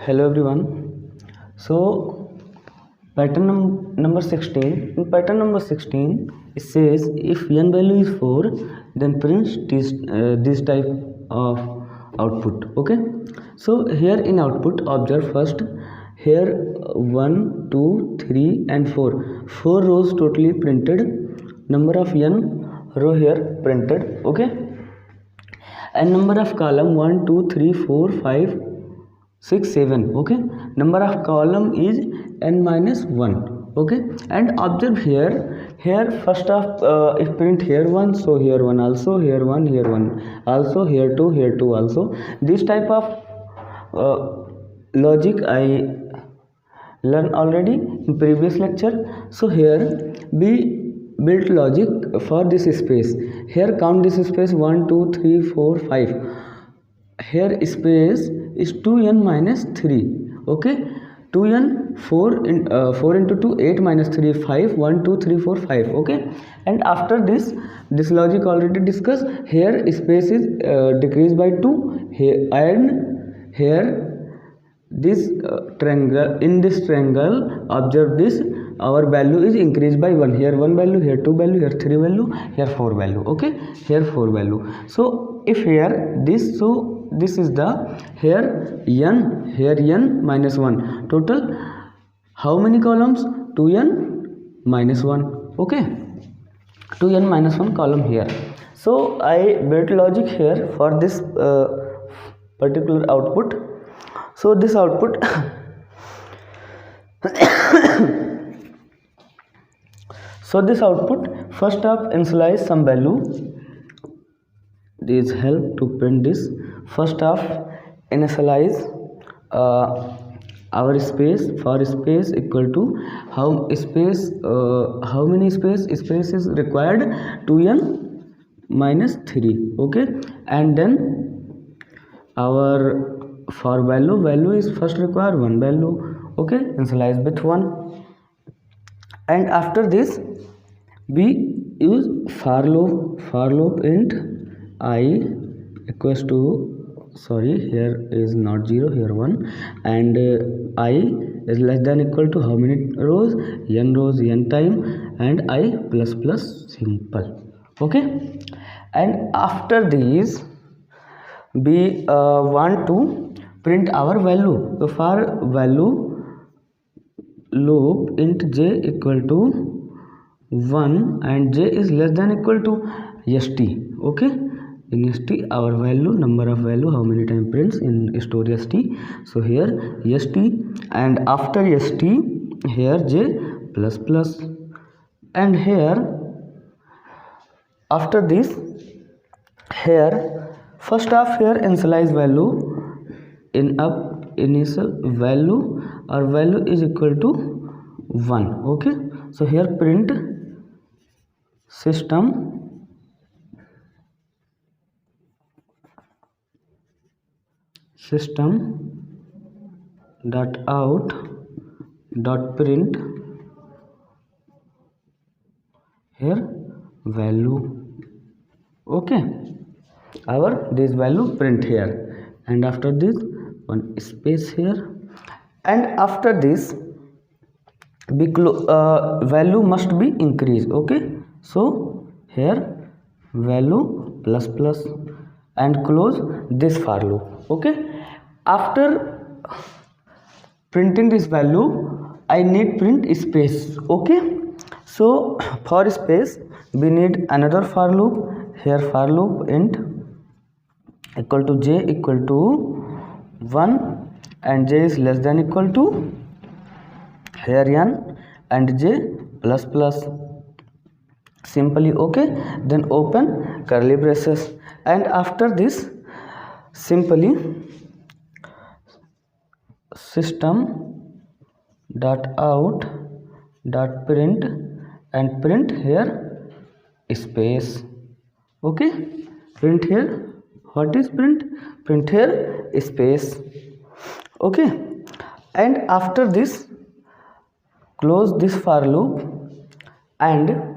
Hello everyone. So pattern number 16. In pattern number 16, it says if n value is 4, then print this type of output. Okay. So here in output, observe first. Here 1, 2, 3 and 4. 4 rows totally printed. Number of n row here printed. Okay. And number of column 1, 2, 3, 4, 5, 6, 7. Okay, number of column is n minus 1. Okay, and observe here first of if print here 1, so here 1 also, here 1, here 1 also, here 2 also. This type of logic I learned already in previous lecture. So here we built logic for this space. Here count this space 1, 2, 3, 4, 5. Here space is 2n minus 3. Okay, 2n 4 into 2 8 minus 3 5 1 2 3 4 5. Okay, and after this logic already discussed. Here space is decreased by 2 here, and here this triangle, in this triangle observe this, our value is increased by 1. Here 1 value, here 2 value, here 3 value, here 4 value. Okay, here 4 value. So if here this, so this is the here n minus 1. Total how many columns? 2n minus 1. Okay, 2n minus 1 column here. So I built logic here for this particular output. So this output so this output first of initialize some value. This help to print this. First of initialize our space. For space equal to how many space is required? 2n minus 3. Okay, and then our for value is first require 1 value. Okay, initialize with 1, and after this we use for loop int I equals to, sorry, here is not 0, here 1, and I is less than equal to how many rows? N rows, n time, and I plus simple. Okay, and after these we want to print our value. So for value loop int j equal to 1 and j is less than equal to st. Okay, in st our value, number of value, how many time prints in story st. So here st, and after st here j plus, and here after this here first of here initialize value in up initial value, or value is equal to 1. Okay, so here print system dot out dot print here value. Okay, our this value print here, and after this one space here, and after this value must be increased. Okay, so here value plus and close this for loop. Okay, after printing this value I need print space. Okay, so for space we need another for loop. Here for loop int equal to j equal to 1 and j is less than equal to here n and j plus simply. Okay, then open curly braces, and after this simply system dot out dot print and print here space. Okay, print here, what is print here space. Okay, and after this close this for loop, and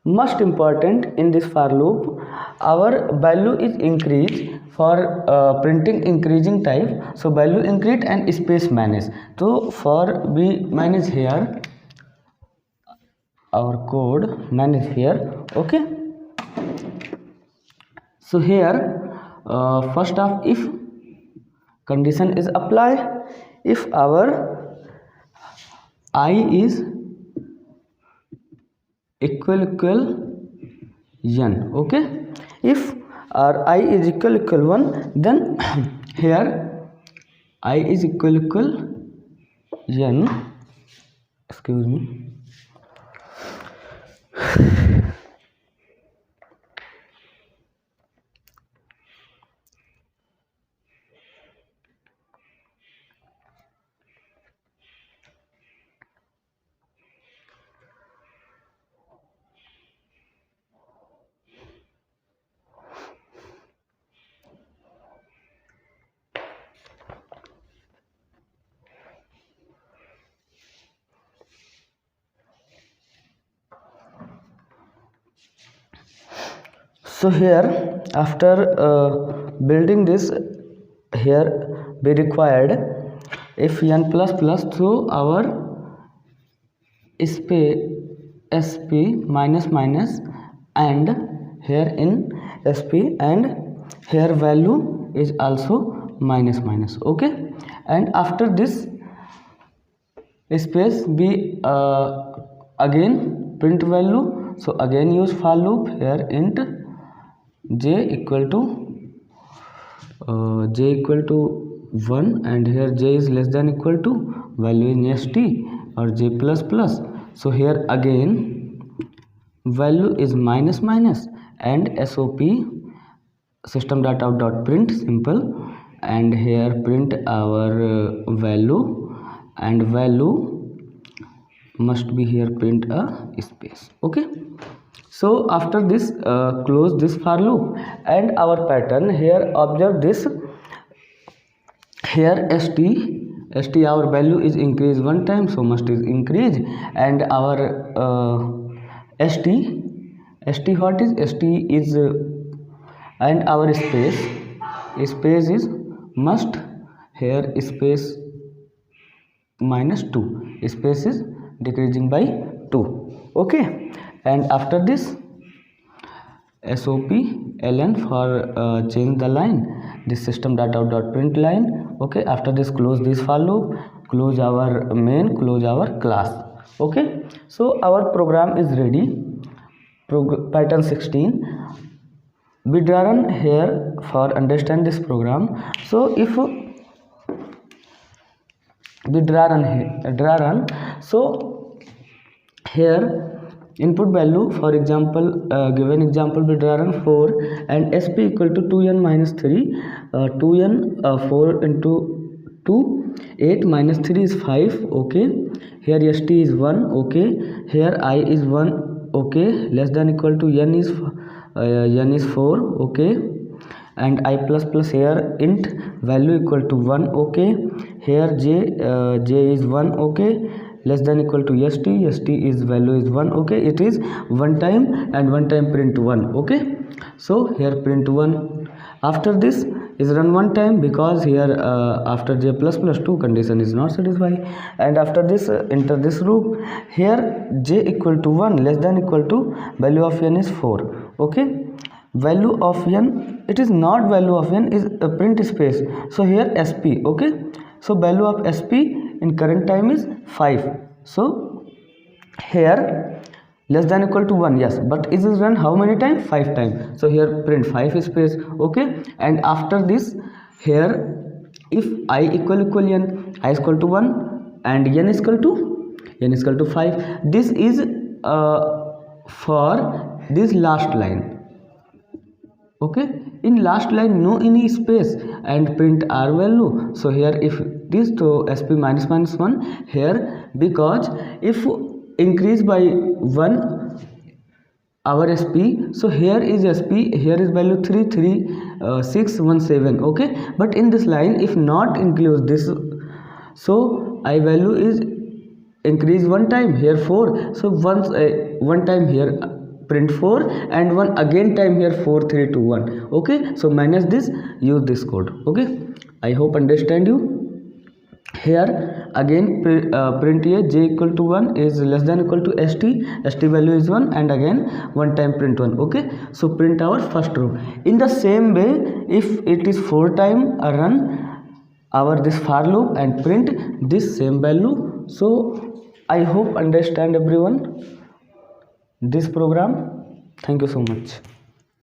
most important in this for loop our value is increased for printing increasing type, so value increase and space manage. So for we manage here, our code manage here. Okay, so here first of, if condition is applied, if our I is equal n, okay, if our I is equal 1, then here I is equal n, excuse me, so here after building this, here we required if n plus plus through our space sp minus minus, and here in sp, and here value is also minus minus. Okay, and after this space we again print value, so again use for loop, here int j equal to 1, and here j is less than equal to value in st or j plus plus. So here again value is minus minus, and sop system dot out dot print simple, and here print our value, and value must be here print a space. Okay, so after this close this for loop, and our pattern here observe this, here st our value is increased one time, so must is increase, and our st what is st is and our space is must, here space minus 2, space is decreasing by 2. Okay, and after this sop ln for change the line, this system dot out dot print line. Okay, after this close this for loop, close our main, close our class. Okay, so our program is ready. Pattern 16 we run here for understand this program. So if we run, so here input value, for example given example we run 4 and sp equal to 2n minus 3, 2n 4 into 2 8 minus 3 is 5. Okay, here st is 1. Okay, here I is 1. Okay, less than equal to n is 4. Okay, and I plus plus here int value equal to 1. Okay, here j is 1. Okay, less than equal to st is value is 1. Okay, it is one time, and one time print 1. Okay, so here print 1. After this is run one time, because here after j plus plus 2 condition is not satisfied, and after this enter this loop, here j equal to 1 less than equal to value of n is 4. Okay, value of n, it is not value of n, is a print space, so here sp. Okay, so value of sp in current time is 5. So here less than equal to 1, yes, but it is run how many times? 5 times. So here print 5 space. Okay, and after this here if I equal n, I is equal to 1 and n is equal to 5, this is for this last line. Okay, in last line no any space, and print r value. So here if this to sp minus minus 1 here, because if increase by 1 our sp, so here is sp, here is value 33617. Okay, but in this line if not include this, so I value is increase one time, here 4, so once one time here print 4 and one again time here 4 3 2 1. Okay, so minus this, use this code. Okay, I hope understand you. Here again print a j equal to 1 is less than equal to st value is 1, and again one time print 1. Okay, so print our first row. In the same way, if it is 4 time run our this for loop and print this same value. So I hope understand everyone this program. Thank you so much.